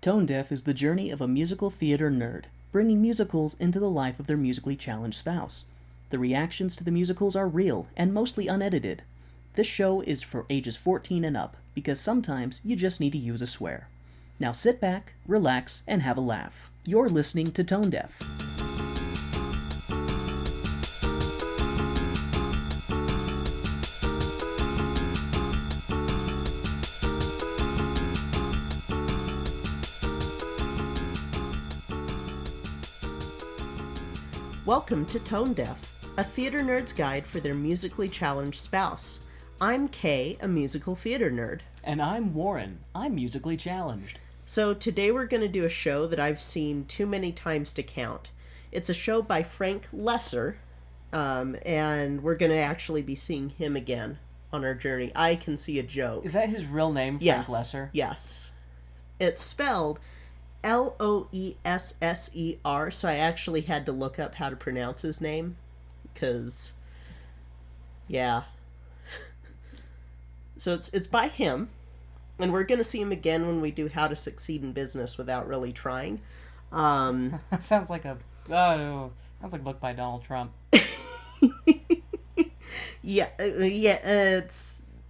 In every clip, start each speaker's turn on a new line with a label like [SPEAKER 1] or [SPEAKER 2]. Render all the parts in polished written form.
[SPEAKER 1] Tone Deaf is the journey of a musical theater nerd, bringing musicals into the life of their musically challenged spouse. The reactions to the musicals are real and mostly unedited. This show is for ages 14 and up, because sometimes you just need to use a swear. Now sit back, relax, and have a laugh. You're listening to Tone Deaf.
[SPEAKER 2] Welcome to Tone Deaf, a theater nerd's guide for their musically challenged spouse. I'm Kay, a musical theater nerd.
[SPEAKER 1] And I'm Warren. I'm musically challenged.
[SPEAKER 2] So today we're going to do a show that I've seen too many times to count. It's a show by Frank Lesser, and we're going to actually be seeing him again on our journey. I Can See a Joke.
[SPEAKER 1] Is that his real name, Frank Lesser?
[SPEAKER 2] Yes. It's spelled Loesser, so I actually had to look up how to pronounce his name, because, yeah. So it's by him, and we're going to see him again when we do How to Succeed in Business Without Really Trying.
[SPEAKER 1] Sounds like a book by Donald Trump.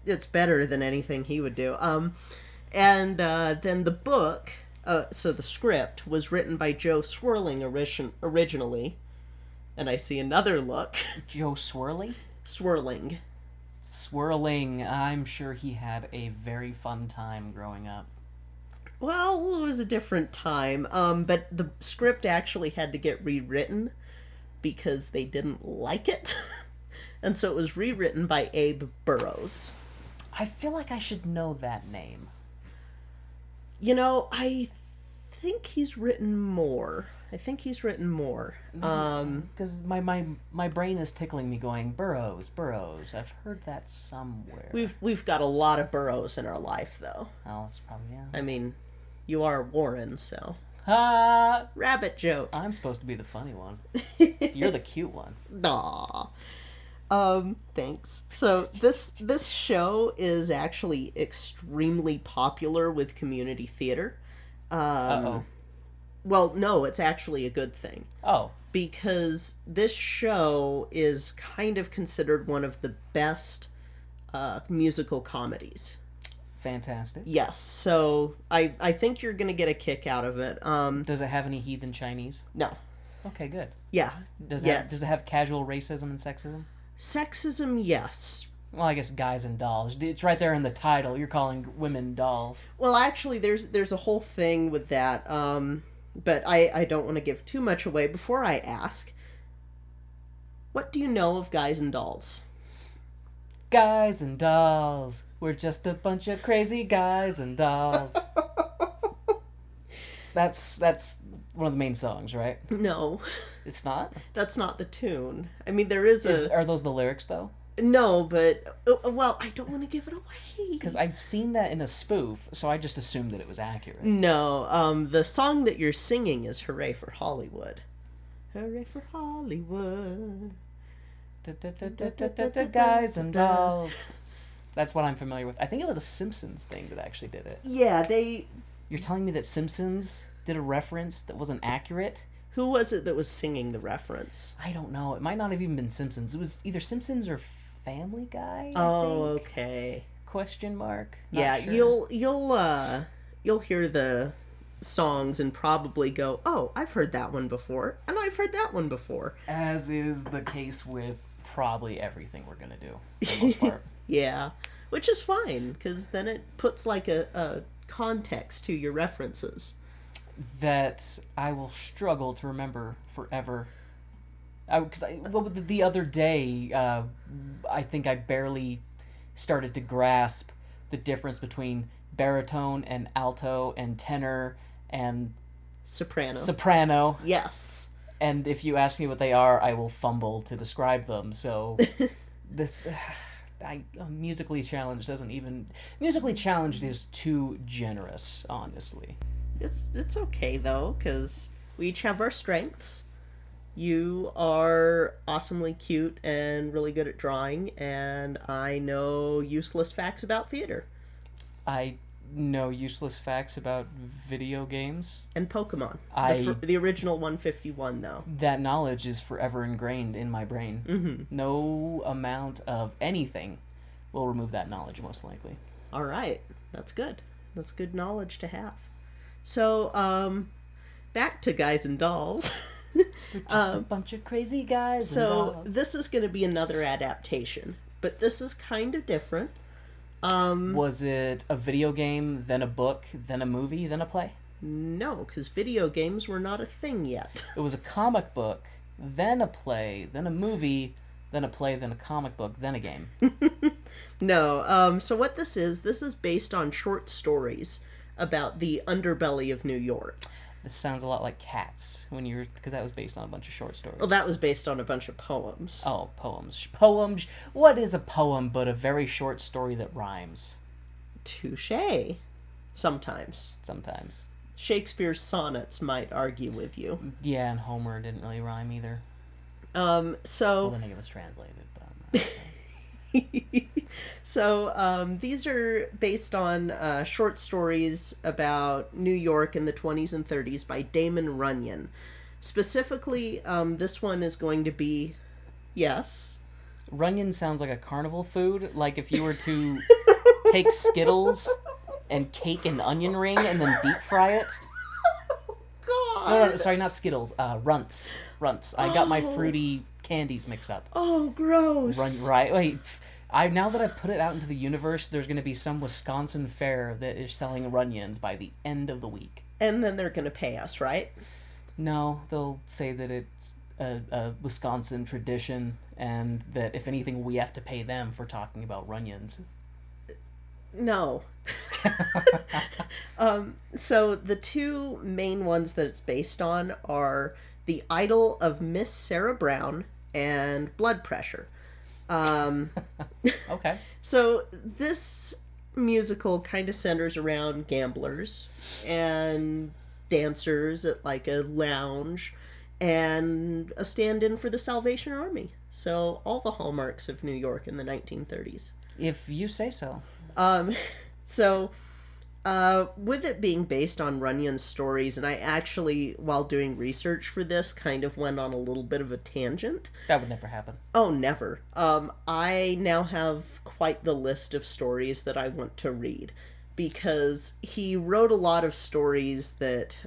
[SPEAKER 2] It's better than anything he would do. And then the book... So the script was written by Joe Swirling originally, and I see another look.
[SPEAKER 1] Joe Swirly?
[SPEAKER 2] Swirling.
[SPEAKER 1] Swirling. I'm sure he had a very fun time growing up.
[SPEAKER 2] Well, it was a different time, but the script actually had to get rewritten because they didn't like it, and so it was rewritten by Abe Burrows.
[SPEAKER 1] I feel like I should know that name.
[SPEAKER 2] You know, I think he's written more.
[SPEAKER 1] Because my brain is tickling me going, Burrows. I've heard that somewhere.
[SPEAKER 2] We've got a lot of Burrows in our life, though.
[SPEAKER 1] Oh, that's probably, yeah.
[SPEAKER 2] I mean, you are Warren, so...
[SPEAKER 1] Ha!
[SPEAKER 2] Rabbit joke.
[SPEAKER 1] I'm supposed to be the funny one. You're the cute one.
[SPEAKER 2] Aw. Thanks. So this show is actually extremely popular with community theater.
[SPEAKER 1] Uh-oh.
[SPEAKER 2] Well, no, it's actually a good thing.
[SPEAKER 1] Oh.
[SPEAKER 2] Because this show is kind of considered one of the best musical comedies.
[SPEAKER 1] Fantastic.
[SPEAKER 2] Yes, so I think you're going to get a kick out of it.
[SPEAKER 1] Does it have any heathen Chinese?
[SPEAKER 2] No.
[SPEAKER 1] Okay, good.
[SPEAKER 2] Yeah.
[SPEAKER 1] Does it have casual racism and sexism?
[SPEAKER 2] Sexism, yes.
[SPEAKER 1] Well, I guess guys and dolls. It's right there in the title. You're calling women dolls.
[SPEAKER 2] Well, actually, there's a whole thing with that, but I don't want to give too much away. Before I ask, what do you know of guys and dolls?
[SPEAKER 1] Guys and dolls. We're just a bunch of crazy guys and dolls. That's one of the main songs, right?
[SPEAKER 2] No.
[SPEAKER 1] It's not?
[SPEAKER 2] That's not the tune. I mean, there is
[SPEAKER 1] Are those the lyrics, though?
[SPEAKER 2] No, but... well, I don't want to give it away.
[SPEAKER 1] Because I've seen that in a spoof, so I just assumed that it was accurate.
[SPEAKER 2] No, the song that you're singing is Hooray for Hollywood. Hooray for Hollywood.
[SPEAKER 1] Guys and dolls. That's what I'm familiar with. I think it was a Simpsons thing that actually did it.
[SPEAKER 2] Yeah,
[SPEAKER 1] You're telling me that Simpsons did a reference that wasn't accurate?
[SPEAKER 2] Who was it that was singing the reference?
[SPEAKER 1] I don't know. It might not have even been Simpsons. It was either Simpsons or Family Guy,
[SPEAKER 2] I think. Okay.
[SPEAKER 1] Question mark? Not
[SPEAKER 2] yeah,
[SPEAKER 1] sure.
[SPEAKER 2] you'll hear the songs and probably go, oh, I've heard that one before, and I've heard that one before.
[SPEAKER 1] As is the case with probably everything we're gonna do, for the most part.
[SPEAKER 2] Yeah, which is fine, because then it puts like a context to your references.
[SPEAKER 1] That I will struggle to remember forever. Because the other day, I think I barely started to grasp the difference between baritone and alto and tenor and soprano.
[SPEAKER 2] Yes.
[SPEAKER 1] And if you ask me what they are, I will fumble to describe them. So this... musically challenged doesn't even... Musically challenged is too generous, honestly.
[SPEAKER 2] It's okay, though, because we each have our strengths. You are awesomely cute and really good at drawing, and I know useless facts about theater.
[SPEAKER 1] I know useless facts about video games.
[SPEAKER 2] And Pokemon.
[SPEAKER 1] I-
[SPEAKER 2] The original 151, though.
[SPEAKER 1] That knowledge is forever ingrained in my brain.
[SPEAKER 2] Mm-hmm.
[SPEAKER 1] No amount of anything will remove that knowledge, most likely.
[SPEAKER 2] All right. That's good. That's good knowledge to have. So, back to Guys and Dolls.
[SPEAKER 1] We're just a bunch of crazy guys and dolls.
[SPEAKER 2] This is going to be another adaptation, but this is kind of different.
[SPEAKER 1] Was it a video game, then a book, then a movie, then a play?
[SPEAKER 2] No, because video games were not a thing yet.
[SPEAKER 1] It was a comic book, then a play, then a movie, then a play, then a comic book, then a game.
[SPEAKER 2] No, so what this is based on short stories about the underbelly of New York.
[SPEAKER 1] This sounds a lot like Cats, because that was based on a bunch of short stories.
[SPEAKER 2] Well, that was based on a bunch of poems.
[SPEAKER 1] Oh, poems. Poems. What is a poem but a very short story that rhymes?
[SPEAKER 2] Touché. Sometimes.
[SPEAKER 1] Sometimes.
[SPEAKER 2] Shakespeare's sonnets might argue with you.
[SPEAKER 1] Yeah, and Homer didn't really rhyme either.
[SPEAKER 2] So...
[SPEAKER 1] Well, then it was translated, but I'm not sure.
[SPEAKER 2] So, these are based on short stories about New York in the 20s and 30s by Damon Runyon. Specifically, this one is going to be... Yes?
[SPEAKER 1] Runyon sounds like a carnival food. Like if you were to take Skittles and cake an onion ring and then deep fry it.
[SPEAKER 2] God!
[SPEAKER 1] No, sorry, not Skittles. Runts. I got my fruity candies mixed up.
[SPEAKER 2] Oh, gross!
[SPEAKER 1] Right. Wait. Now that I've put it out into the universe, there's going to be some Wisconsin fair that is selling Runyons by the end of the week.
[SPEAKER 2] And then they're going to pay us, right?
[SPEAKER 1] No, they'll say that it's a Wisconsin tradition, and that if anything, we have to pay them for talking about Runyons.
[SPEAKER 2] No. So the two main ones that it's based on are The Idol of Miss Sarah Brown and Blood Pressure.
[SPEAKER 1] Okay.
[SPEAKER 2] So this musical kind of centers around gamblers and dancers at like a lounge and a stand-in for the Salvation Army. So all the hallmarks of New York in the 1930s.
[SPEAKER 1] If you say so.
[SPEAKER 2] With it being based on Runyon's stories, and I actually, while doing research for this, kind of went on a little bit of a tangent.
[SPEAKER 1] That would never happen.
[SPEAKER 2] Oh, never. I now have quite the list of stories that I want to read, because he wrote a lot of stories that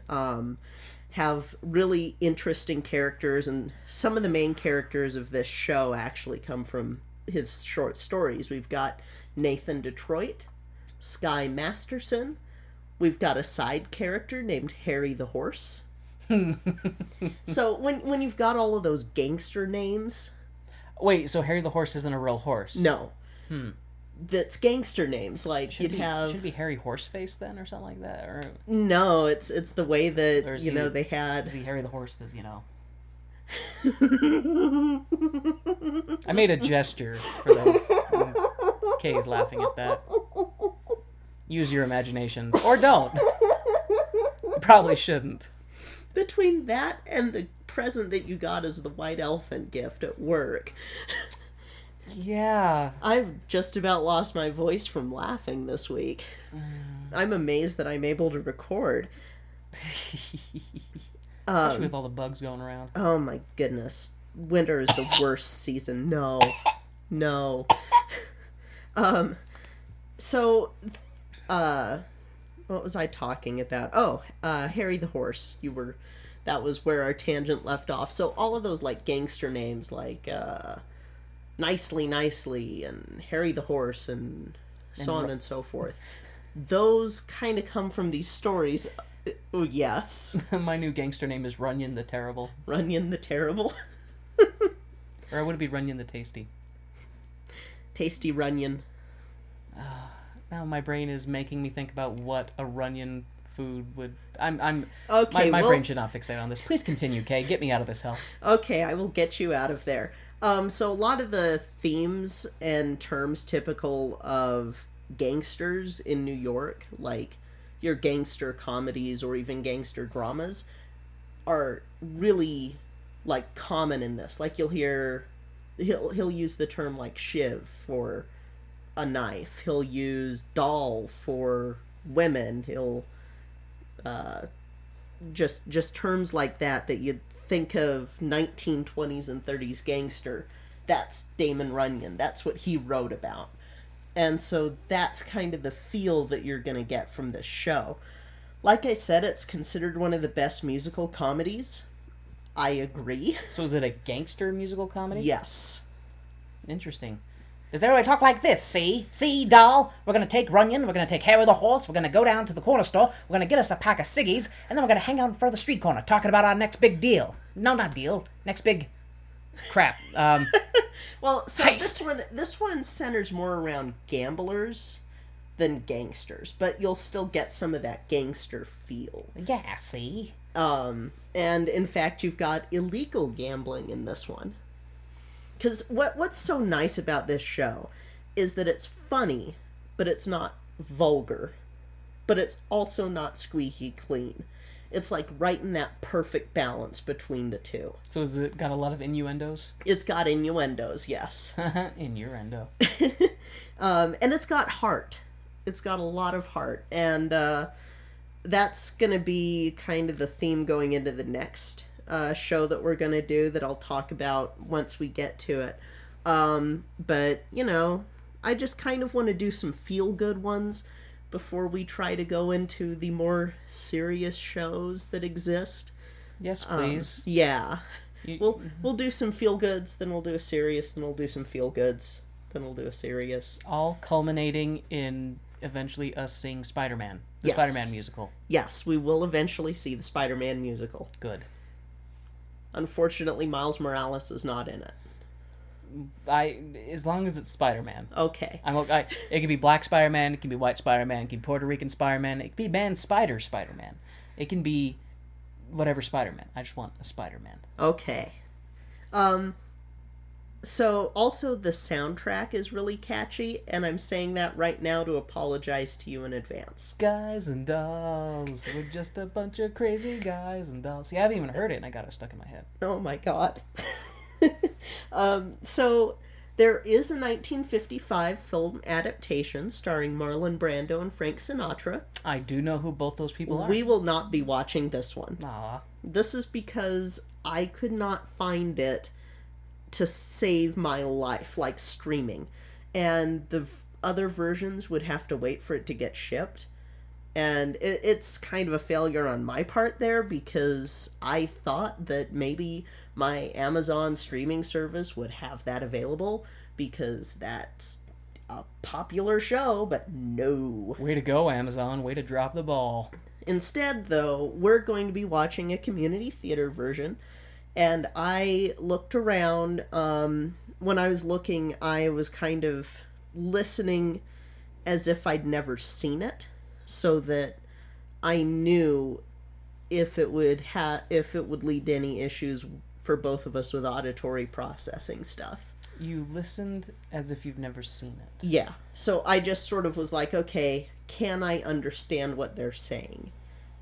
[SPEAKER 2] have really interesting characters, and some of the main characters of this show actually come from his short stories. We've got Nathan Detroit, Sky Masterson. We've got a side character named Harry the Horse. So when you've got all of those gangster names...
[SPEAKER 1] Wait, so Harry the Horse isn't a real horse?
[SPEAKER 2] No. That's gangster names. Like,
[SPEAKER 1] Should it be Harry Horseface then, or something like that? Or
[SPEAKER 2] No, it's the way that, they had...
[SPEAKER 1] Is he Harry the Horse because, I made a gesture for those. Kay's laughing at that. Use your imaginations. Or don't. You probably shouldn't.
[SPEAKER 2] Between that and the present that you got as the white elephant gift at work.
[SPEAKER 1] Yeah.
[SPEAKER 2] I've just about lost my voice from laughing this week. I'm amazed that I'm able to record.
[SPEAKER 1] Especially with all the bugs going around.
[SPEAKER 2] Oh my goodness. Winter is the worst season. No. What was I talking about? Oh, Harry the Horse. That was where our tangent left off. So all of those, like, gangster names, like, Nicely, and Harry the Horse, and so on and so forth. Those kind of come from these stories. Oh, yes.
[SPEAKER 1] My new gangster name is Runyon the Terrible.
[SPEAKER 2] Runyon the Terrible?
[SPEAKER 1] Or would it be Runyon the Tasty?
[SPEAKER 2] Tasty Runyon.
[SPEAKER 1] Now my brain is making me think about what a Runyon food would...
[SPEAKER 2] Okay,
[SPEAKER 1] my brain should not fixate on this. Please continue, Kay. Get me out of this hell.
[SPEAKER 2] Okay, I will get you out of there. So a lot of the themes and terms typical of gangsters in New York, like your gangster comedies or even gangster dramas, are really, like, common in this. Like, you'll hear... He'll use the term, like, shiv for a knife. He'll use doll for women. He'll just terms like that you'd think of 1920s and 30s gangster. That's Damon Runyon. That's what he wrote about. And so that's kind of the feel that you're going to get from this show. Like I said, it's considered one of the best musical comedies. I agree.
[SPEAKER 1] So is it a gangster musical comedy?
[SPEAKER 2] Yes.
[SPEAKER 1] Interesting.
[SPEAKER 3] Does everybody talk like this? See? See, doll? We're going to take Runyon, we're going to take Harry the horse, we're going to go down to the corner store, we're going to get us a pack of ciggies, and then we're going to hang out in front of the street corner talking about our next big deal. No, not deal. Next big... crap.
[SPEAKER 2] Well, so
[SPEAKER 3] Heist.
[SPEAKER 2] this one centers more around gamblers than gangsters, but you'll still get some of that gangster feel.
[SPEAKER 3] Yeah, see?
[SPEAKER 2] And in fact, you've got illegal gambling in this one. Because what's so nice about this show is that it's funny, but it's not vulgar. But it's also not squeaky clean. It's like right in that perfect balance between the two.
[SPEAKER 1] So has it got a lot of innuendos?
[SPEAKER 2] It's got innuendos, yes.
[SPEAKER 1] Innuendo.
[SPEAKER 2] And it's got heart. It's got a lot of heart. And that's going to be kind of the theme going into the next show that we're going to do that I'll talk about once we get to it. But, you know, I just kind of want to do some feel-good ones before we try to go into the more serious shows that exist.
[SPEAKER 1] Yes, please.
[SPEAKER 2] Yeah. We'll do some feel-goods, then we'll do a serious, then we'll do some feel-goods, then we'll do a serious.
[SPEAKER 1] All culminating in eventually us seeing Spider-Man. The
[SPEAKER 2] Yes.
[SPEAKER 1] Spider-Man musical.
[SPEAKER 2] Yes, we will eventually see the Spider-Man musical.
[SPEAKER 1] Good.
[SPEAKER 2] Unfortunately, Miles Morales is not in it.
[SPEAKER 1] As long as it's Spider-Man.
[SPEAKER 2] Okay.
[SPEAKER 1] I'm okay. It can be Black Spider-Man, it can be White Spider-Man, it can be Puerto Rican Spider-Man, it can be Man Spider-Man. It can be whatever Spider-Man. I just want a Spider-Man.
[SPEAKER 2] Okay. So, also, the soundtrack is really catchy, and I'm saying that right now to apologize to you in advance.
[SPEAKER 1] Guys and dolls. We're just a bunch of crazy guys and dolls. See, I haven't even heard it, and I got it stuck in my head.
[SPEAKER 2] Oh my god. So, there is a 1955 film adaptation starring Marlon Brando and Frank Sinatra.
[SPEAKER 1] I do know who both those people are.
[SPEAKER 2] We will not be watching this one.
[SPEAKER 1] Aw.
[SPEAKER 2] This is because I could not find it to save my life, like streaming. And the other versions would have to wait for it to get shipped. And it's kind of a failure on my part there, because I thought that maybe my Amazon streaming service would have that available, because that's a popular show, but no.
[SPEAKER 1] Way to go, Amazon. Way to drop the ball.
[SPEAKER 2] Instead, though, we're going to be watching a community theater version, and I looked around. When I was looking, I was kind of listening as if I'd never seen it, so that I knew if it would lead to any issues for both of us with auditory processing stuff.
[SPEAKER 1] You listened as if you've never seen it.
[SPEAKER 2] Yeah. So I just sort of was like, okay, can I understand what they're saying?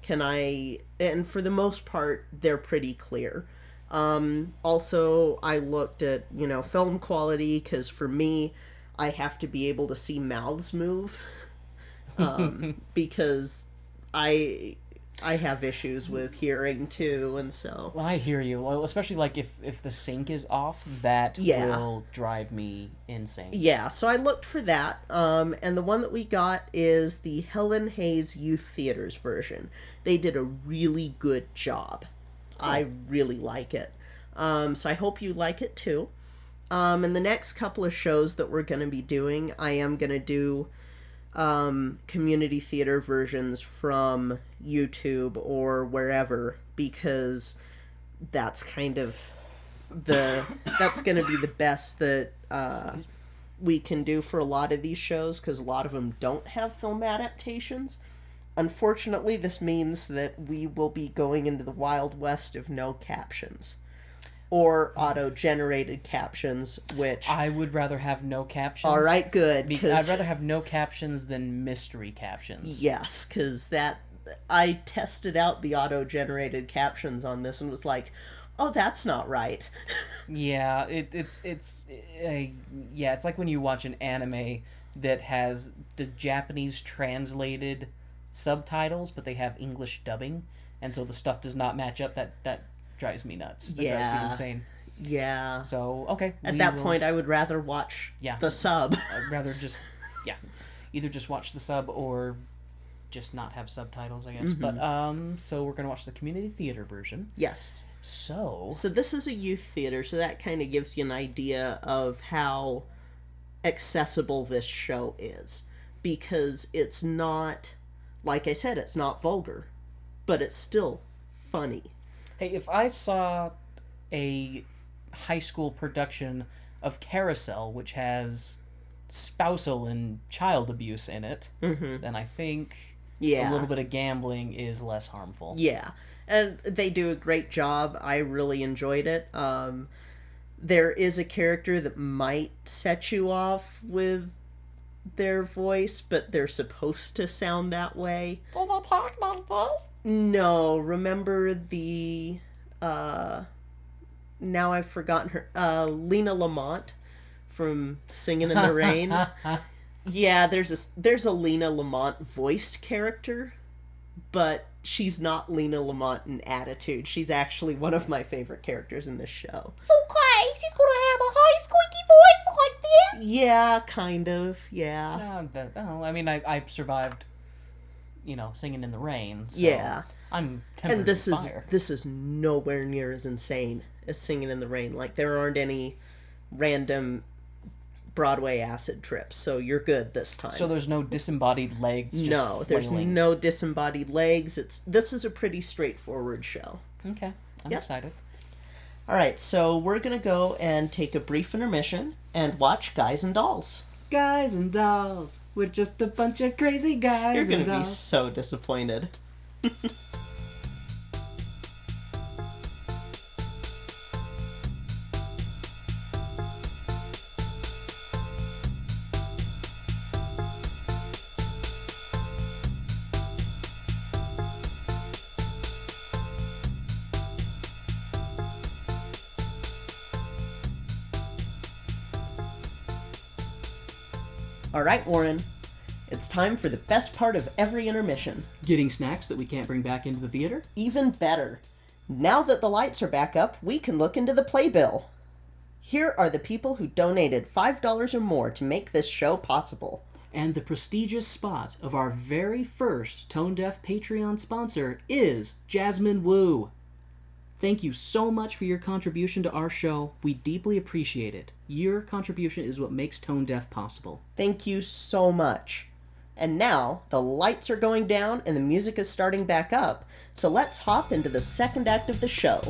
[SPEAKER 2] And for the most part, they're pretty clear. Also, I looked at, film quality, because for me, I have to be able to see mouths move. Because I have issues with hearing too, and so.
[SPEAKER 1] Well, I hear you. Well, especially like if the sync is off, that will drive me insane.
[SPEAKER 2] Yeah, so I looked for that, and the one that we got is the Helen Hayes Youth Theaters version. They did a really good job. Cool. I really like it. So I hope you like it too. In the next couple of shows that we're going to be doing, I am going to do community theater versions from YouTube or wherever, because that's kind of that's going to be the best that we can do for a lot of these shows, because a lot of them don't have film adaptations. Unfortunately, this means that we will be going into the Wild West of no captions. Or auto-generated captions, which...
[SPEAKER 1] I would rather have no captions.
[SPEAKER 2] All right, good.
[SPEAKER 1] I'd rather have no captions than mystery captions.
[SPEAKER 2] Yes, because I tested out the auto-generated captions on this and was like, oh, that's not right.
[SPEAKER 1] Yeah, it's like when you watch an anime that has the Japanese translated subtitles, but they have English dubbing, and so the stuff does not match up. That drives me nuts. That drives me
[SPEAKER 2] Yeah.
[SPEAKER 1] insane.
[SPEAKER 2] Yeah.
[SPEAKER 1] So, okay.
[SPEAKER 2] At that point, I would rather watch the sub.
[SPEAKER 1] I'd rather just, either just watch the sub or just not have subtitles, I guess. But, so we're going to watch the community theater version.
[SPEAKER 2] Yes.
[SPEAKER 1] So
[SPEAKER 2] this is a youth theater, so that kind of gives you an idea of how accessible this show is. Because it's not, like I said, it's not vulgar, but it's still funny.
[SPEAKER 1] Hey, if I saw a high school production of Carousel, which has spousal and child abuse in it, then I think a little bit of gambling is less harmful.
[SPEAKER 2] Yeah, and they do a great job. I really enjoyed it. There is a character that might set you off with their voice, but they're supposed to sound that way.
[SPEAKER 3] Do they talk like this?
[SPEAKER 2] No, remember the now I've forgotten her, Lena Lamont from Singing in the Rain. Yeah, there's a Lena Lamont voiced character, but she's not Lena Lamont in attitude. She's actually one of my favorite characters in this show.
[SPEAKER 3] So, okay, she's gonna have a high squeaky voice like that?
[SPEAKER 2] Yeah, kind of, yeah.
[SPEAKER 1] I mean, I survived, Singing in the Rain. So
[SPEAKER 2] Yeah.
[SPEAKER 1] I'm tempered
[SPEAKER 2] And this
[SPEAKER 1] with
[SPEAKER 2] is
[SPEAKER 1] fire.
[SPEAKER 2] this is nowhere near as insane as Singing in the Rain. Like, there aren't any random Broadway acid trips, so you're good this time.
[SPEAKER 1] So there's no disembodied legs just
[SPEAKER 2] No, there's
[SPEAKER 1] flailing.
[SPEAKER 2] no disembodied legs. This is a pretty straightforward show.
[SPEAKER 1] Okay, I'm
[SPEAKER 2] Yep.
[SPEAKER 1] excited.
[SPEAKER 2] All right, so we're going to go and take a brief intermission and watch Guys and Dolls.
[SPEAKER 4] Guys and dolls, we're just a bunch of crazy guys
[SPEAKER 2] You're going
[SPEAKER 4] and
[SPEAKER 2] to be
[SPEAKER 4] dolls.
[SPEAKER 2] so disappointed. All right, Warren. It's time for the best part of every intermission.
[SPEAKER 1] Getting snacks that we can't bring back into the theater?
[SPEAKER 2] Even better. Now that the lights are back up, we can look into the playbill. Here are the people who donated $5 or more to make this show possible.
[SPEAKER 1] And the prestigious spot of our very first Tone Deaf Patreon sponsor is Jasmine Wu. Thank you so much for your contribution to our show. We deeply appreciate it. Your contribution is what makes Tone Deaf possible.
[SPEAKER 2] Thank you so much. And now, the lights are going down and the music is starting back up, so let's hop into the second act of the show.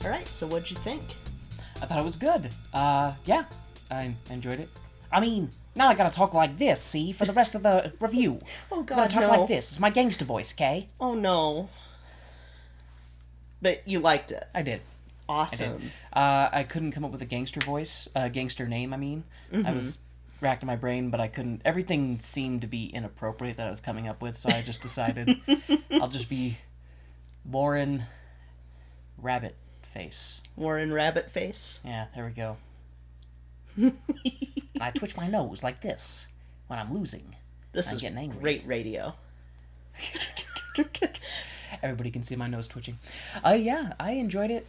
[SPEAKER 2] All right, so what'd you think?
[SPEAKER 3] I thought it was good. Yeah, I enjoyed it. I mean, now I gotta talk like this, see, for the rest of the review.
[SPEAKER 2] Oh,
[SPEAKER 3] I
[SPEAKER 2] God,
[SPEAKER 3] gotta talk
[SPEAKER 2] no.
[SPEAKER 3] like this. It's my gangster voice, Kay?
[SPEAKER 2] Oh, no. But you liked it.
[SPEAKER 3] I did.
[SPEAKER 2] Awesome.
[SPEAKER 3] I couldn't come up with a gangster voice, gangster name, I mean. I was racking my brain, but I couldn't. Everything seemed to be inappropriate that I was coming up with, so I just decided I'll just be Warren Rabbit Face.
[SPEAKER 2] Warren Rabbit Face.
[SPEAKER 3] Yeah, there we go. And I twitch my nose like this when I'm losing.
[SPEAKER 2] This
[SPEAKER 3] I'm
[SPEAKER 2] is
[SPEAKER 3] getting angry.
[SPEAKER 2] great radio.
[SPEAKER 3] Everybody can see my nose twitching. Yeah, I enjoyed it.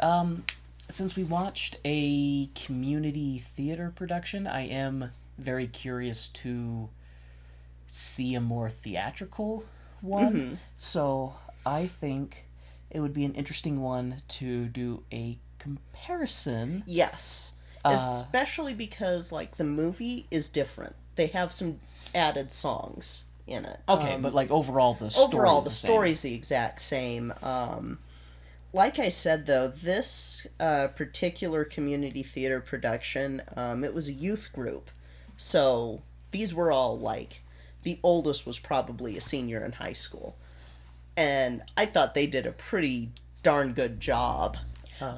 [SPEAKER 3] Since we watched a community theater production, I am very curious to see a more theatrical one. So I think it would be an interesting one to do a comparison.
[SPEAKER 2] Yes. Especially because, like, the movie is different. They have some added songs in it.
[SPEAKER 3] Okay, but like overall the story
[SPEAKER 2] Overall,
[SPEAKER 3] is
[SPEAKER 2] the
[SPEAKER 3] same.
[SPEAKER 2] story's the exact same. Like I said, though, this particular community theater production, it was a youth group. So these were all, like, the oldest was probably a senior in high school. And I thought they did a pretty darn good job.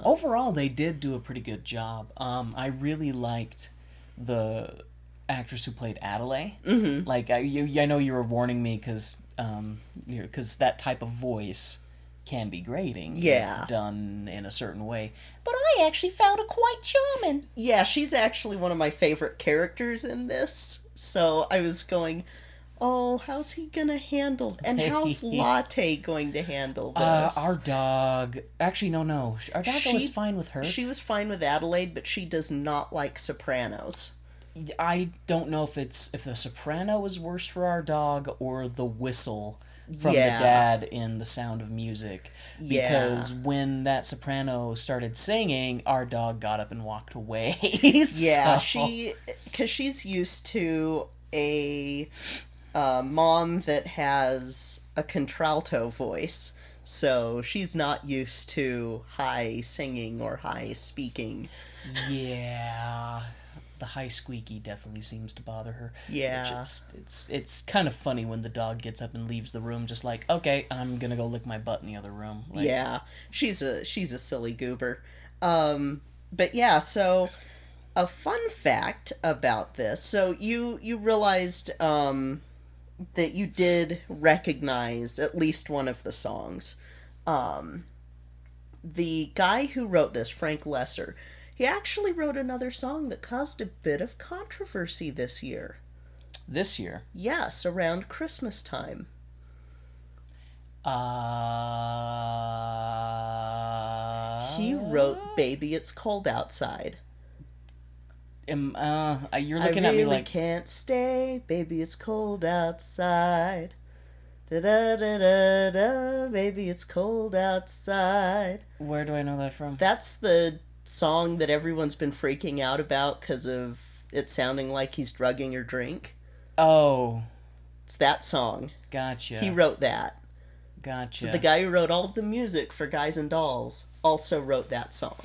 [SPEAKER 3] Overall, they did do a pretty good job. I really liked
[SPEAKER 1] the actress who played Adelaide. Mm-hmm. Like, I know you were warning me because that type of voice can be grating if done in a certain way. But I actually found it quite charming.
[SPEAKER 2] Yeah, she's actually one of my favorite characters in this. So I was going, oh, how's he gonna handle, and how's Latte going to handle this?
[SPEAKER 1] Our dog, actually, no. Our dog was fine with her.
[SPEAKER 2] She was fine with Adelaide, but she does not like sopranos.
[SPEAKER 1] I don't know if the soprano is worse for our dog or the whistle from the dad in The Sound of Music. Because when that soprano started singing, our dog got up and walked away.
[SPEAKER 2] Yeah, because she's used to a mom that has a contralto voice, so she's not used to high singing or high speaking.
[SPEAKER 1] Yeah. The high squeaky definitely seems to bother her.
[SPEAKER 2] Yeah.
[SPEAKER 1] Which it's kind of funny when the dog gets up and leaves the room, just like, okay, I'm gonna go lick my butt in the other room. Like,
[SPEAKER 2] yeah, she's a silly goober. But yeah, so a fun fact about this. So you realized that you did recognize at least one of the songs. The guy who wrote this, Frank Lesser, he actually wrote another song that caused a bit of controversy this year.
[SPEAKER 1] This year?
[SPEAKER 2] Yes, around Christmas time. He wrote Baby It's Cold Outside.
[SPEAKER 1] You're looking at me
[SPEAKER 2] I really
[SPEAKER 1] like...
[SPEAKER 2] can't stay, baby it's cold outside. Da-da-da-da-da, baby it's cold outside.
[SPEAKER 1] Where do I know that from?
[SPEAKER 2] That's the song that everyone's been freaking out about because of it sounding like he's drugging your drink.
[SPEAKER 1] Oh.
[SPEAKER 2] It's that song.
[SPEAKER 1] Gotcha.
[SPEAKER 2] He wrote that.
[SPEAKER 1] Gotcha.
[SPEAKER 2] So the guy who wrote all of the music for Guys and Dolls also wrote that song.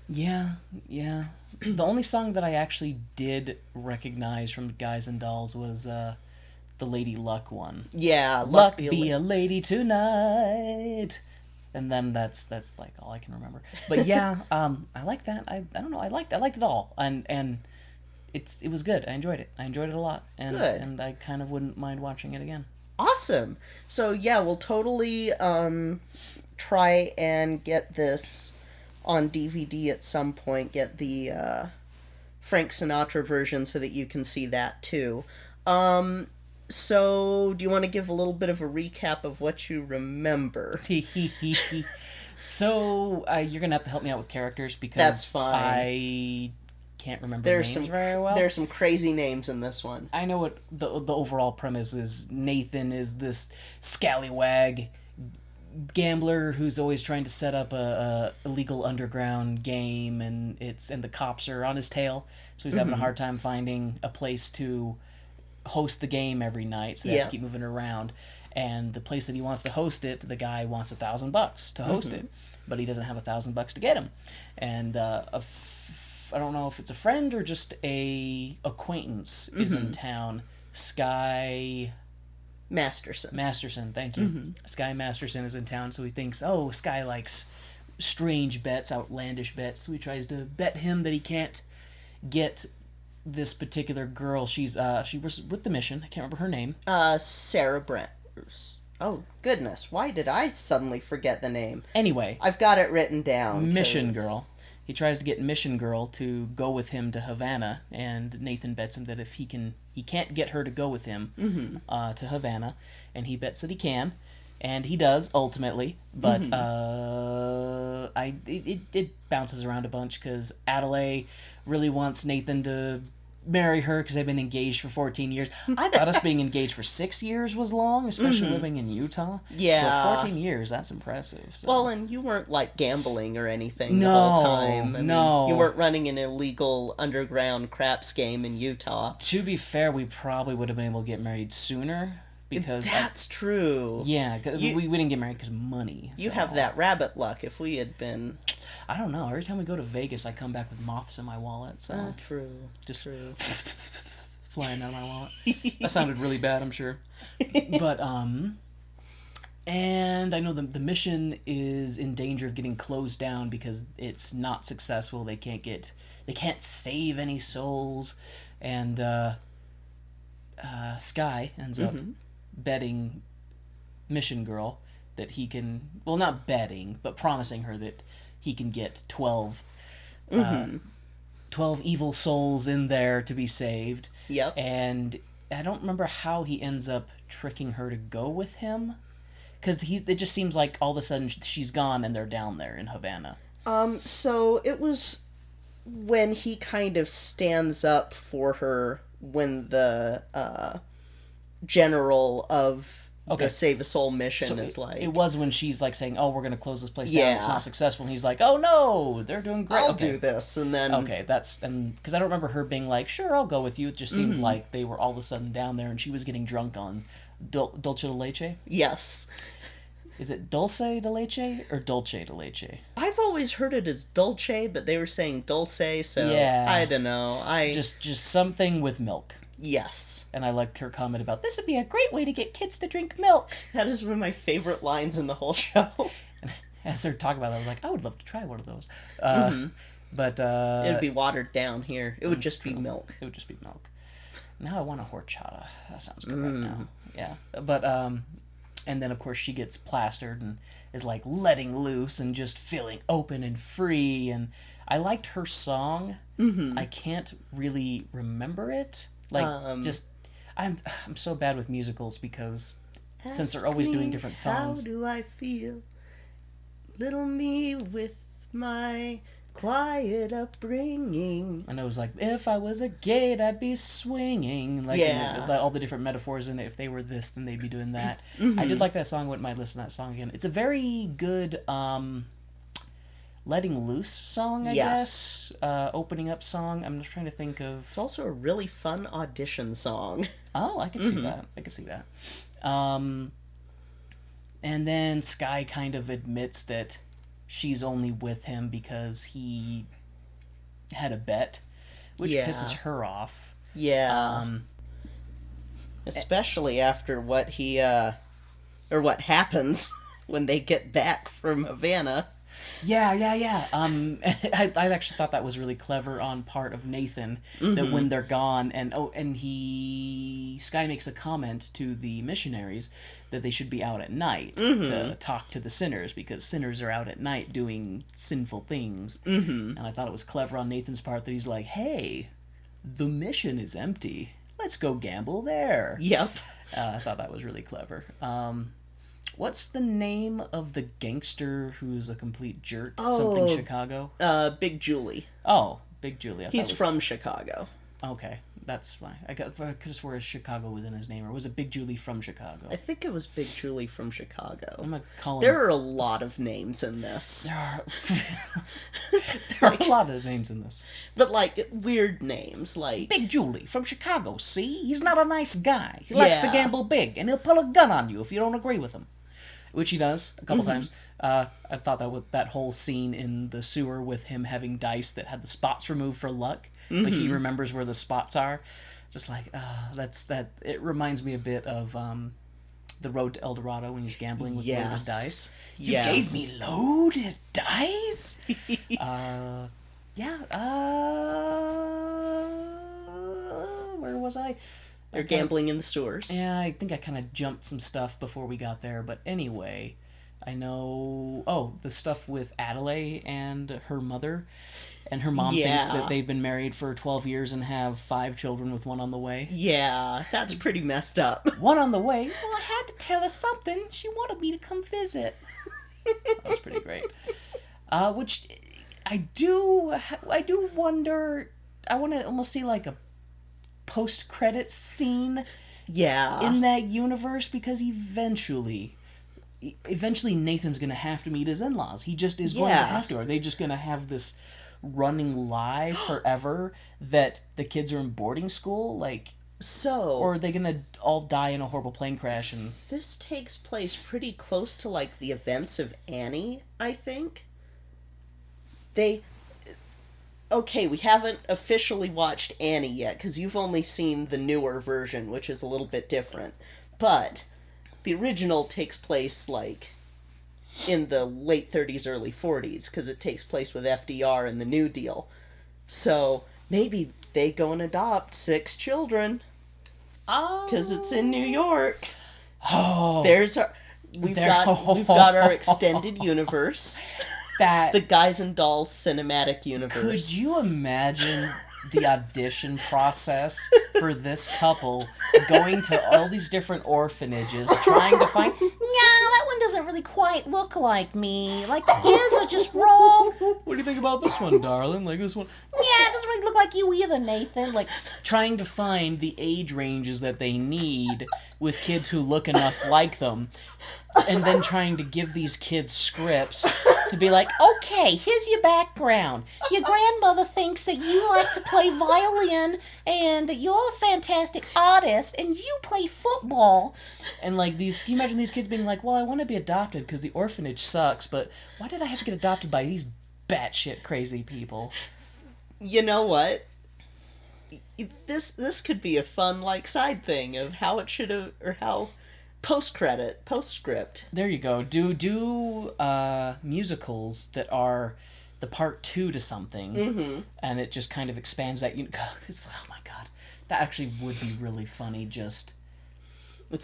[SPEAKER 1] Yeah. The only song that I actually did recognize from Guys and Dolls was the Lady Luck one.
[SPEAKER 2] Yeah,
[SPEAKER 1] Luck be a lady tonight. And then that's like all I can remember. But yeah, I like that. I don't know. I liked it all, and it was good. I enjoyed it. I enjoyed it a lot, and
[SPEAKER 2] Good.
[SPEAKER 1] And I kind of wouldn't mind watching it again.
[SPEAKER 2] Awesome. So yeah, we'll totally try and get this on DVD at some point. Get the Frank Sinatra version so that you can see that too. So, do you want to give a little bit of a recap of what you remember?
[SPEAKER 1] So, you're going to have to help me out with characters because
[SPEAKER 2] That's fine.
[SPEAKER 1] I can't remember names very well.
[SPEAKER 2] There's some crazy names in this one.
[SPEAKER 1] I know what the overall premise is. Nathan is this scallywag gambler who's always trying to set up a illegal underground game, and the cops are on his tail, so he's having a hard time finding a place to host the game every night, so they have to keep moving around. And the place that he wants to host it, the guy wants $1,000 to host it, but he doesn't have $1,000 to get him. And I don't know if it's a friend or just a acquaintance is in town. Sky Masterson, thank you. Sky Masterson is in town, so he thinks, oh, Sky likes strange bets, outlandish bets, so he tries to bet him that he can't get this particular girl. She was with the Mission. I can't remember her name.
[SPEAKER 2] Sarah Brent. Oh, goodness. Why did I suddenly forget the name?
[SPEAKER 1] Anyway.
[SPEAKER 2] I've got it written down.
[SPEAKER 1] Mission Girl. He tries to get Mission Girl to go with him to Havana, and Nathan bets him that if he can't get her to go with him to Havana, and he bets that he can, and he does ultimately, but it bounces around a bunch because Adelaide really wants Nathan to marry her because they've been engaged for 14 years. I thought us being engaged for 6 years was long, especially living in Utah.
[SPEAKER 2] Yeah.
[SPEAKER 1] But 14 years, that's impressive. So.
[SPEAKER 2] Well, and you weren't, like, gambling or anything the whole time. I mean, you weren't running an illegal underground craps game in Utah.
[SPEAKER 1] To be fair, we probably would have been able to get married sooner. Because
[SPEAKER 2] that's true.
[SPEAKER 1] Yeah, we didn't get married because of money.
[SPEAKER 2] You have that rabbit luck. If we had been...
[SPEAKER 1] I don't know. Every time we go to Vegas, I come back with moths in my wallet. So
[SPEAKER 2] true.
[SPEAKER 1] Just flying out of my wallet. That sounded really bad, I'm sure. But, and I know the mission is in danger of getting closed down because it's not successful. They can't save any souls. and Sky ends up betting Mission Girl that he can, well, not betting, but promising her that he can get 12 evil souls in there to be saved.
[SPEAKER 2] Yep.
[SPEAKER 1] And I don't remember how he ends up tricking her to go with him, because it just seems like all of a sudden she's gone and they're down there in Havana.
[SPEAKER 2] So it was when he kind of stands up for her when the general of the Save a Soul mission is like...
[SPEAKER 1] It was when she's like saying, oh, we're going to close this place down, it's not successful, and he's like, oh no, they're doing great.
[SPEAKER 2] I'll do this, and then...
[SPEAKER 1] Okay, because I don't remember her being like, sure, I'll go with you. It just seemed like they were all of a sudden down there and she was getting drunk on dulce de leche?
[SPEAKER 2] Yes.
[SPEAKER 1] Is it dulce de leche or dulce de leche?
[SPEAKER 2] I've always heard it as dulce, but they were saying dulce, so
[SPEAKER 1] yeah.
[SPEAKER 2] I don't know.
[SPEAKER 1] Just something with milk.
[SPEAKER 2] Yes.
[SPEAKER 1] And I liked her comment about, this would be a great way to get kids to drink milk.
[SPEAKER 2] That is one of my favorite lines in the whole show.
[SPEAKER 1] And as they're talking about that, I was like, I would love to try one of those. But
[SPEAKER 2] it would be watered down here. It would just be milk.
[SPEAKER 1] It would just be milk. Now I want a horchata. That sounds good right now. Yeah. But, and then, of course, she gets plastered and is, like, letting loose and just feeling open and free. And I liked her song. I can't really remember it. Like, I'm so bad with musicals because since they're always doing different songs.
[SPEAKER 2] How do I feel? Little me with my quiet upbringing.
[SPEAKER 1] And it was like, if I was a gate, I'd be swinging. Like, all the different metaphors in it. If they were this, then they'd be doing that. I did like that song. Wouldn't mind listening to that song again. It's a very good letting loose song, I guess. Opening up song. I'm just trying to think of...
[SPEAKER 2] It's also a really fun audition song.
[SPEAKER 1] Oh, I can see that. I can see that. And then Sky kind of admits that she's only with him because he had a bet, which pisses her off.
[SPEAKER 2] Yeah. Especially after what he, or what happens when they get back from Havana.
[SPEAKER 1] Yeah. I actually thought that was really clever on part of Nathan, that when they're gone, and Sky makes a comment to the missionaries that they should be out at night to talk to the sinners, because sinners are out at night doing sinful things. And I thought it was clever on Nathan's part that he's like, hey, the mission is empty. Let's go gamble there.
[SPEAKER 2] Yep.
[SPEAKER 1] I thought that was really clever. What's the name of the gangster who's a complete jerk? Something Chicago?
[SPEAKER 2] Big Julie.
[SPEAKER 1] Oh, Big Julie.
[SPEAKER 2] He's from Chicago.
[SPEAKER 1] Okay, that's fine. I could have sworn Chicago was in his name, or was it Big Julie from Chicago?
[SPEAKER 2] I think it was Big Julie from Chicago.
[SPEAKER 1] I'm gonna call him...
[SPEAKER 2] There are a lot of names in this.
[SPEAKER 1] There are a lot of names in this.
[SPEAKER 2] But, like, weird names, like...
[SPEAKER 1] Big Julie from Chicago, see? He's not a nice guy. He likes to gamble big, and he'll pull a gun on you if you don't agree with him. Which he does a couple times. I thought that with that whole scene in the sewer with him having dice that had the spots removed for luck, but he remembers where the spots are. Just like, that. It reminds me a bit of The Road to El Dorado when he's gambling with loaded dice. You gave me loaded dice? Where was I?
[SPEAKER 2] They're gambling in the sewers.
[SPEAKER 1] Yeah, I think I kind of jumped some stuff before we got there, but anyway, I know... Oh, the stuff with Adelaide and her mother, and her mom thinks that they've been married for 12 years and have 5 children with one on the way.
[SPEAKER 2] Yeah, that's pretty messed up.
[SPEAKER 1] One on the way? Well, I had to tell her something. She wanted me to come visit. That was pretty great. Which, I do wonder... I want to almost see, like, a post-credits scene in that universe, because eventually Nathan's going to have to meet his in-laws. He just is going to have to. Are they just going to have this running lie forever that the kids are in boarding school? Like, or are they going to all die in a horrible plane crash? And
[SPEAKER 2] this takes place pretty close to, like, the events of Annie, I think. Okay, we haven't officially watched Annie yet, because you've only seen the newer version, which is a little bit different. But the original takes place, like, in the late 30s, early 40s, because it takes place with FDR and the New Deal. So maybe they go and adopt 6 children.
[SPEAKER 3] Oh.
[SPEAKER 2] Because it's in New York.
[SPEAKER 3] Oh.
[SPEAKER 2] We've got our extended universe. The Guys and Dolls cinematic universe.
[SPEAKER 1] Could you imagine the audition process for this couple going to all these different orphanages trying to find, yeah, that one doesn't really quite look like me. Like, the ears are just wrong. What do you think about this one, darling? Like, this one? Yeah, it doesn't really look like you either, Nathan. Like, trying to find the age ranges that they need with kids who look enough like them, and then trying to give these kids scripts to be like, okay, here's your background. Your grandmother thinks that you like to play violin and that you're a fantastic artist and you play football. And like can you imagine these kids being like, well, I want to be adopted because the orphanage sucks, but why did I have to get adopted by these batshit crazy people?
[SPEAKER 2] You know what? This could be a fun side thing of how it should have, or how postscript.
[SPEAKER 1] There you go. Do musicals that are the part 2 to something, and it just kind of expands that. Oh my god, that actually would be really funny.
[SPEAKER 2] It's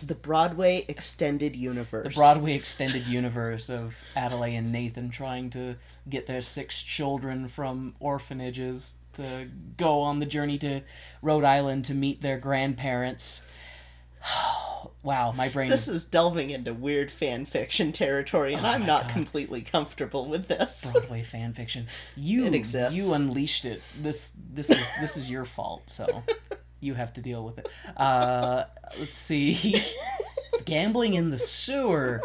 [SPEAKER 2] the Broadway extended universe.
[SPEAKER 1] The Broadway extended universe of Adelaide and Nathan trying to get their 6 children from orphanages to go on the journey to Rhode Island to meet their grandparents. Wow, my brain...
[SPEAKER 2] This is delving into weird fan fiction territory, and I'm not completely comfortable with this.
[SPEAKER 1] Broadway fan fiction. It
[SPEAKER 2] exists.
[SPEAKER 1] You unleashed it. This is your fault, so you have to deal with it. Let's see. Gambling in the Sewer.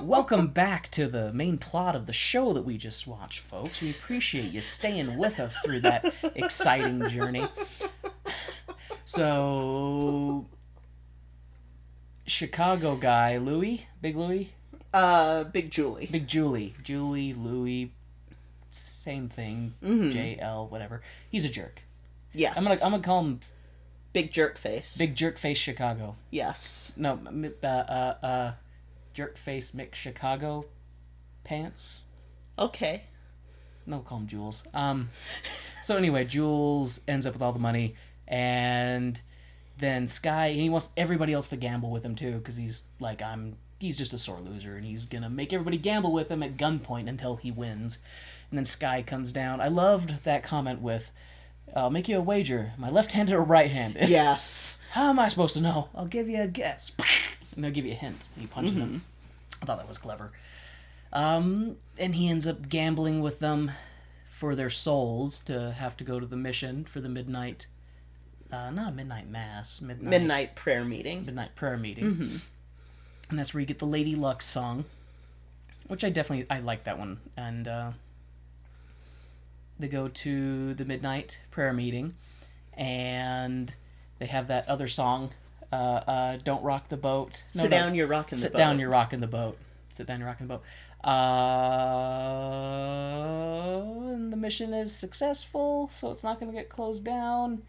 [SPEAKER 1] Welcome back to the main plot of the show that we just watched, folks. We appreciate you staying with us through that exciting journey. So... Chicago guy, Louie? Big Louie?
[SPEAKER 2] Big Julie.
[SPEAKER 1] Big Julie. Julie, Louie, same thing. JL, whatever. He's a jerk.
[SPEAKER 2] Yes.
[SPEAKER 1] I'm gonna call him
[SPEAKER 2] Big Jerk Face.
[SPEAKER 1] Big Jerk Face Chicago.
[SPEAKER 2] Yes.
[SPEAKER 1] No, Jerk Face Mick Chicago pants.
[SPEAKER 2] Okay.
[SPEAKER 1] No, we'll call him Jules. So anyway, Jules ends up with all the money, and then Sky, he wants everybody else to gamble with him too, because he's just a sore loser, and he's gonna make everybody gamble with him at gunpoint until he wins. And then Sky comes down. I loved that comment with, I'll make you a wager. Am I left-handed or right-handed?
[SPEAKER 2] Yes.
[SPEAKER 1] How am I supposed to know? I'll give you a guess. And I'll give you a hint. And he punches him. I thought that was clever. And he ends up gambling with them for their souls to have to go to the mission for the midnight... not a midnight mass.
[SPEAKER 2] Midnight prayer meeting.
[SPEAKER 1] Midnight prayer meeting. And that's where you get the Lady Luck song, which I like that one. And they go to the midnight prayer meeting, and they have that other song, Don't Rock the Boat.
[SPEAKER 2] Sit down, you're rocking the boat.
[SPEAKER 1] Sit down, you're rocking the boat. Sit down, you're rocking the boat. And the mission is successful, so it's not going to get closed down.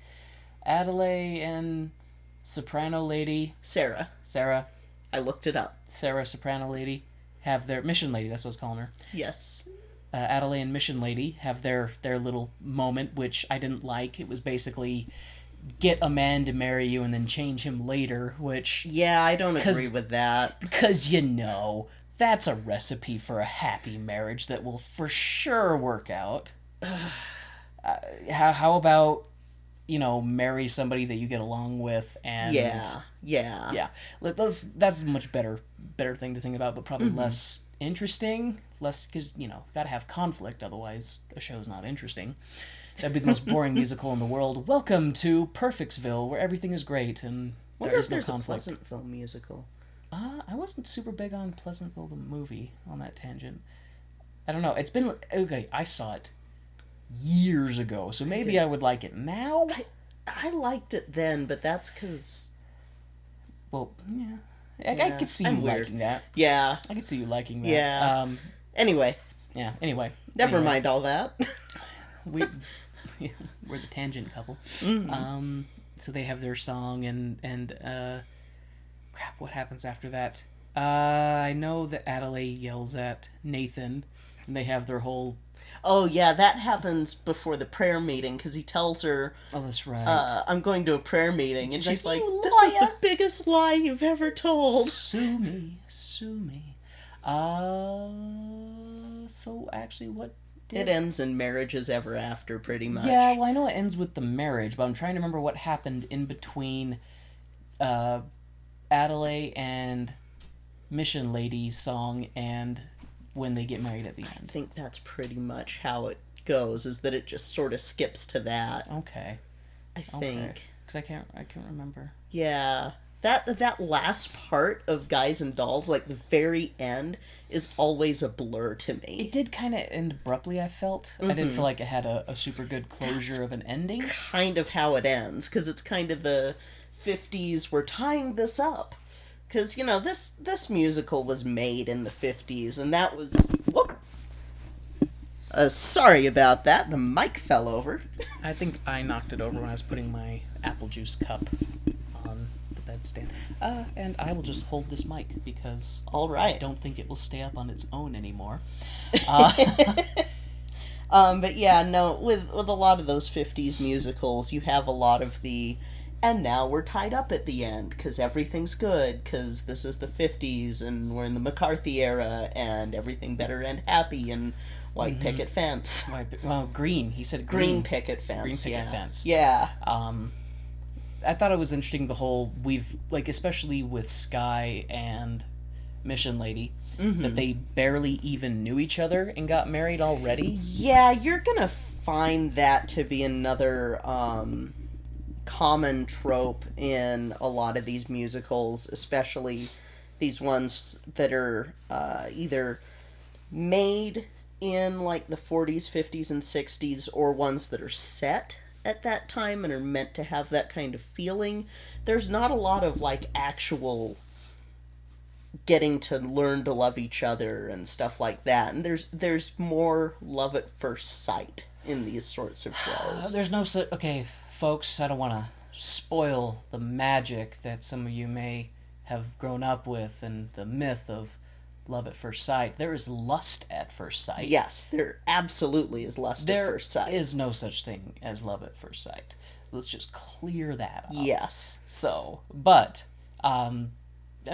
[SPEAKER 1] Adelaide and soprano lady Sarah.
[SPEAKER 2] I looked it up.
[SPEAKER 1] Sarah, soprano lady, have their mission lady. That's what I was calling her.
[SPEAKER 2] Yes.
[SPEAKER 1] Adelaide and mission lady have their little moment, which I didn't like. It was basically get a man to marry you and then change him later. Which
[SPEAKER 2] I don't agree with that,
[SPEAKER 1] because that's a recipe for a happy marriage that will for sure work out. How about, marry somebody that you get along with, and yeah. That's a much better thing to think about, but probably less interesting, because gotta have conflict, otherwise a show's not interesting. That'd be the most boring musical in the world. Welcome to Perfectsville, where everything is great and there is no conflict.
[SPEAKER 2] There's a Pleasantville musical.
[SPEAKER 1] I wasn't super big on Pleasantville the movie, on that tangent. I don't know. It's been... Okay, I saw it years ago, so maybe I would like it now.
[SPEAKER 2] I liked it then, but that's because...
[SPEAKER 1] Well, yeah. I could see you liking that.
[SPEAKER 2] Yeah.
[SPEAKER 1] I could see you liking that.
[SPEAKER 2] Yeah. Anyway.
[SPEAKER 1] Yeah, anyway.
[SPEAKER 2] Never mind all that.
[SPEAKER 1] We're the tangent couple. So they have their song, and crap, what happens after that? I know that Adelaide yells at Nathan, and they have their whole
[SPEAKER 2] Oh, yeah, that happens before the prayer meeting, because he tells her,
[SPEAKER 1] Oh, that's right.
[SPEAKER 2] I'm going to a prayer meeting, and she's like,
[SPEAKER 3] "You
[SPEAKER 2] this is
[SPEAKER 3] liar!"
[SPEAKER 2] the biggest lie you've ever told.
[SPEAKER 1] Sue me, sue me. So actually, what did...
[SPEAKER 2] It ends in marriages ever after, pretty much.
[SPEAKER 1] Yeah, well, I know it ends with the marriage, but I'm trying to remember what happened in between Adelaide and Mission Lady song and when they get married at the
[SPEAKER 2] I
[SPEAKER 1] end.
[SPEAKER 2] think that's pretty much how it goes, is that it just sort of skips to that.
[SPEAKER 1] Okay.
[SPEAKER 2] I think.
[SPEAKER 1] Because I can't remember.
[SPEAKER 2] Yeah. That last part of Guys and Dolls, like the very end, is always a blur to me.
[SPEAKER 1] It did kind of end abruptly, I felt. I didn't feel like it had a super good closure of an ending.
[SPEAKER 2] Kind of how it ends, because it's kind of the 50s, we're tying this up. Because, you know, this musical was made in the 50s, and that was... Whoop! Sorry about that, the mic fell over.
[SPEAKER 1] I think I knocked it over when I was putting my apple juice cup on the bedstand. And I will just hold this mic because
[SPEAKER 2] All right.
[SPEAKER 1] I don't think it will stay up on its own anymore.
[SPEAKER 2] But yeah, no, with a lot of those 50s musicals, you have a lot of the... And now we're tied up at the end, because everything's good, because this is the 50s, and we're in the McCarthy era, and everything better end happy, and white picket fence.
[SPEAKER 1] Well, green. He said
[SPEAKER 2] Green picket fence,
[SPEAKER 1] Green picket
[SPEAKER 2] yeah.
[SPEAKER 1] fence.
[SPEAKER 2] Yeah.
[SPEAKER 1] I thought it was interesting, the whole, especially with Sky and Mission Lady, that they barely even knew each other and got married already.
[SPEAKER 2] Yeah, you're gonna find that to be another, common trope in a lot of these musicals, especially these ones that are either made in like the 40s, 50s, and 60s, or ones that are set at that time and are meant to have that kind of feeling. There's not a lot of like actual getting to learn to love each other and stuff like that, and there's more love at first sight in these sorts of shows.
[SPEAKER 1] There's no such... Okay, folks, I don't want to spoil the magic that some of you may have grown up with and the myth of love at first sight. There is lust at first sight.
[SPEAKER 2] Yes, there absolutely is lust at first sight.
[SPEAKER 1] There is no such thing as love at first sight. Let's just clear that up.
[SPEAKER 2] Yes.
[SPEAKER 1] So, but, I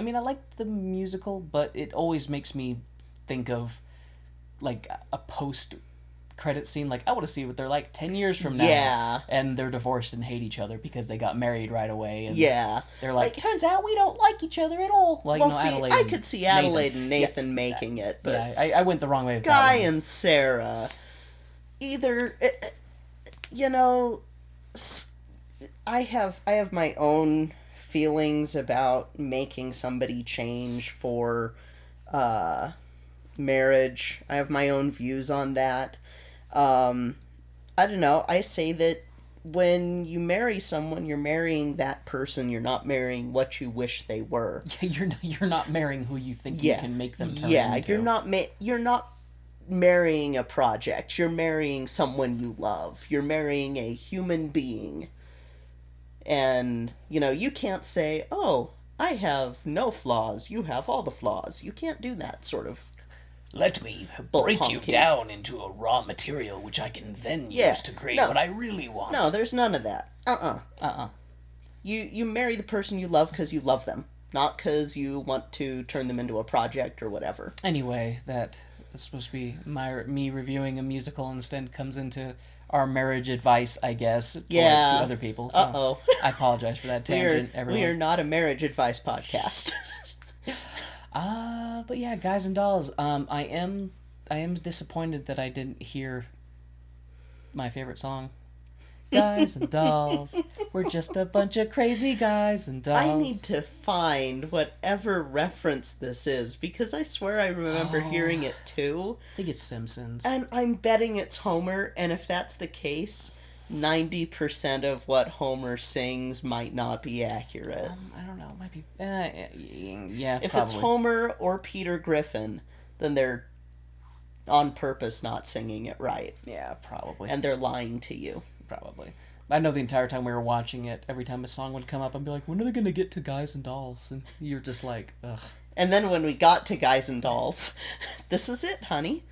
[SPEAKER 1] mean, I like the musical, but it always makes me think of, like, a post-credit scene. Like, I want to see what they're like 10 years from now.
[SPEAKER 2] Yeah.
[SPEAKER 1] And they're divorced and hate each other because they got married right away. And
[SPEAKER 2] Yeah.
[SPEAKER 1] they're like, turns out we don't like each other at all. Like,
[SPEAKER 2] Well,
[SPEAKER 1] no,
[SPEAKER 2] see,
[SPEAKER 1] Adelaide
[SPEAKER 2] I
[SPEAKER 1] and
[SPEAKER 2] could see Adelaide
[SPEAKER 1] Nathan.
[SPEAKER 2] and Nathan making it, but
[SPEAKER 1] Yeah, I went the wrong way with
[SPEAKER 2] Guy
[SPEAKER 1] that one.
[SPEAKER 2] and Sarah, either, you know, I have my own feelings about making somebody change for marriage. I have my own views on that. I don't know. I say that when you marry someone, you're marrying that person. You're not marrying what you wish they were.
[SPEAKER 1] You're not marrying who you think you can make them turn
[SPEAKER 2] Yeah,
[SPEAKER 1] into.
[SPEAKER 2] you're not marrying a project. You're marrying someone you love. You're marrying a human being. And, you know, you can't say, "Oh, I have no flaws. You have all the flaws." You can't do that sort of.
[SPEAKER 1] Let me
[SPEAKER 2] Bull
[SPEAKER 1] break you
[SPEAKER 2] honking.
[SPEAKER 1] down into a raw material which I can then
[SPEAKER 2] Yeah,
[SPEAKER 1] use to create
[SPEAKER 2] no.
[SPEAKER 1] what I really want.
[SPEAKER 2] No, there's none of that. You marry the person you love because you love them, not because you want to turn them into a project or whatever.
[SPEAKER 1] Anyway, that's supposed to be me reviewing a musical, instead comes into our marriage advice, I guess, to other people. So
[SPEAKER 2] Uh-oh.
[SPEAKER 1] I apologize for that tangent, everyone.
[SPEAKER 2] We are not a marriage advice podcast.
[SPEAKER 1] But yeah, Guys and Dolls. I am disappointed that I didn't hear my favorite song. Guys and Dolls. We're just a bunch of crazy guys and dolls.
[SPEAKER 2] I need to find whatever reference this is, because I swear I remember hearing it too.
[SPEAKER 1] I think it's Simpsons.
[SPEAKER 2] And I'm betting it's Homer, and if that's the case, 90% of what Homer sings might not be accurate.
[SPEAKER 1] I don't know. It might be. Yeah,
[SPEAKER 2] If
[SPEAKER 1] probably.
[SPEAKER 2] it's Homer or Peter Griffin, then they're on purpose not singing it right.
[SPEAKER 1] Yeah, probably.
[SPEAKER 2] And they're lying to you.
[SPEAKER 1] Probably. I know the entire time we were watching it, every time a song would come up, I'd be like, when are they going to get to Guys and Dolls? And you're just like, ugh.
[SPEAKER 2] And then when we got to Guys and Dolls, this is it, honey.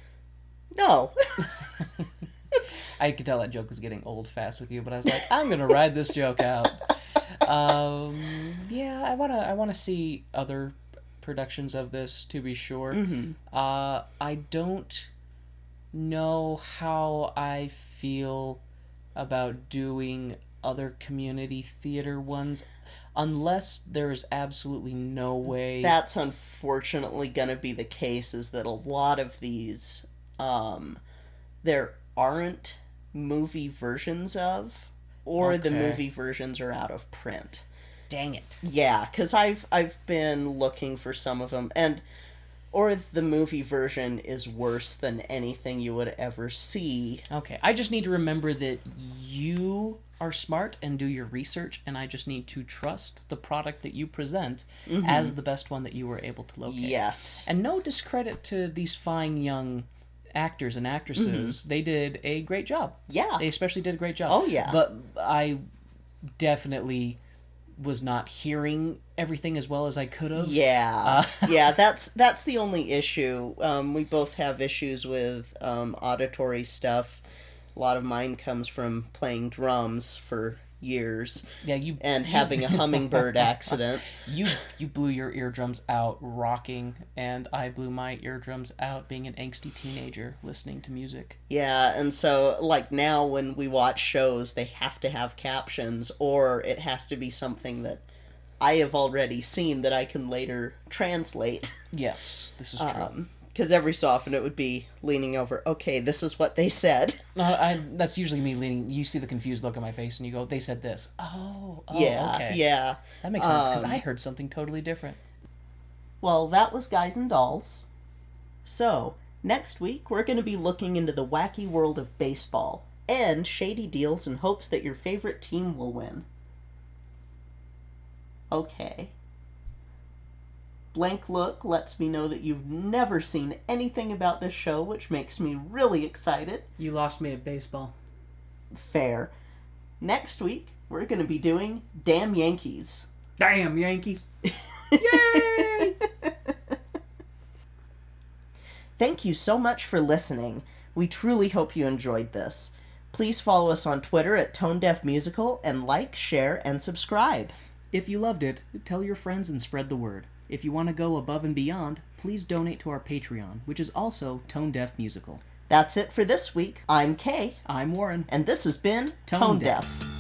[SPEAKER 2] No.
[SPEAKER 1] I could tell that joke was getting old fast with you, but I was like, I'm gonna ride this joke out. Yeah, I wanna see other productions of this, to be sure.
[SPEAKER 2] Mm-hmm.
[SPEAKER 1] I don't know how I feel about doing other community theater ones unless there is absolutely no way.
[SPEAKER 2] That's unfortunately going to be the case, is that a lot of these there aren't movie versions of, or the
[SPEAKER 1] Okay.
[SPEAKER 2] movie versions are out of print.
[SPEAKER 1] Dang it.
[SPEAKER 2] Yeah, because I've been looking for some of them, or the movie version is worse than anything you would ever see.
[SPEAKER 1] Okay, I just need to remember that you are smart and do your research, and I just need to trust the product that you present as the best one that you were able to locate.
[SPEAKER 2] Yes.
[SPEAKER 1] And no discredit to these fine young actors and actresses. They did a great job.
[SPEAKER 2] Yeah.
[SPEAKER 1] They especially did a great job.
[SPEAKER 2] Oh, yeah.
[SPEAKER 1] But I definitely was not hearing everything as well as I could have.
[SPEAKER 2] Yeah, yeah, that's the only issue. We both have issues with auditory stuff. A lot of mine comes from playing drums for years.
[SPEAKER 1] Yeah,
[SPEAKER 2] and having a hummingbird accident.
[SPEAKER 1] You blew your eardrums out rocking, and I blew my eardrums out being an angsty teenager listening to music.
[SPEAKER 2] Yeah, and so like now when we watch shows, they have to have captions, or it has to be something that I have already seen that I can later translate.
[SPEAKER 1] Yes, this is true.
[SPEAKER 2] Because every so often it would be leaning over, okay, this is what they said.
[SPEAKER 1] That's usually me leaning. You see the confused look on my face, and you go, "They said this." Oh,
[SPEAKER 2] Yeah,
[SPEAKER 1] okay.
[SPEAKER 2] yeah.
[SPEAKER 1] That makes sense because I heard something totally different.
[SPEAKER 2] Well, that was Guys and Dolls. So, next week we're going to be looking into the wacky world of baseball and shady deals in hopes that your favorite team will win. Okay. Blank look lets me know that you've never seen anything about this show, which makes me really excited.
[SPEAKER 1] You lost me at baseball.
[SPEAKER 2] Fair. Next week, we're going to be doing Damn Yankees.
[SPEAKER 1] Damn Yankees!
[SPEAKER 2] Yay! Thank you so much for listening. We truly hope you enjoyed this. Please follow us on Twitter at Tone Deaf Musical and like, share, and subscribe.
[SPEAKER 1] If you loved it, tell your friends and spread the word. If you want to go above and beyond, please donate to our Patreon, which is also Tone Deaf Musical.
[SPEAKER 2] That's it for this week. I'm Kay.
[SPEAKER 1] I'm Warren.
[SPEAKER 2] And this has been
[SPEAKER 1] Tone
[SPEAKER 2] Tone
[SPEAKER 1] Deaf.
[SPEAKER 2] Deaf.